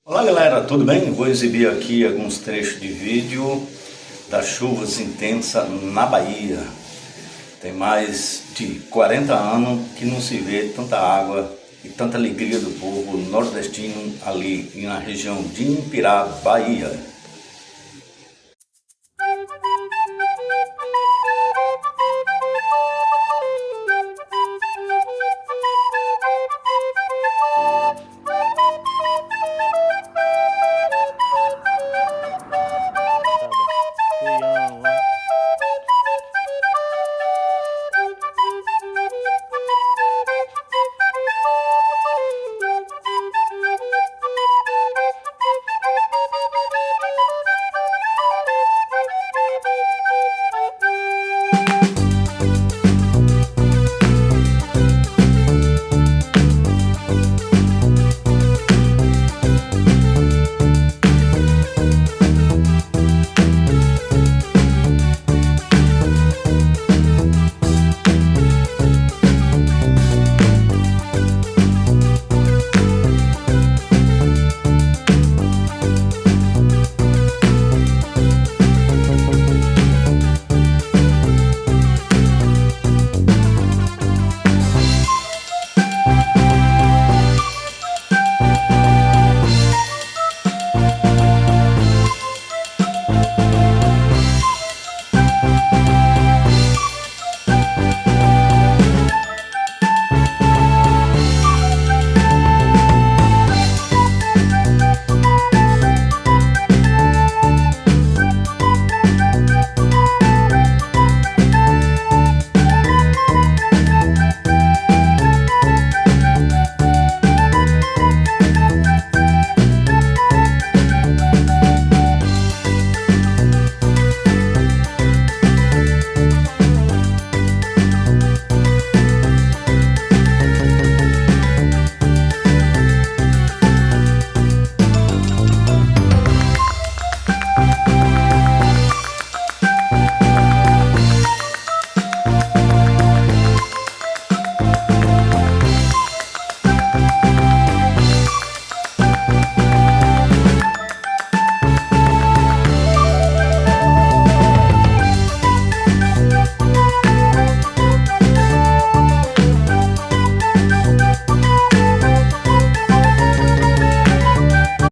Olá galera, tudo bem? Vou exibir aqui alguns trechos de vídeo das chuvas intensas na Bahia. Tem mais de 40 anos que não se vê tanta água e tanta alegria do povo nordestino ali na região de Impirá, Bahia.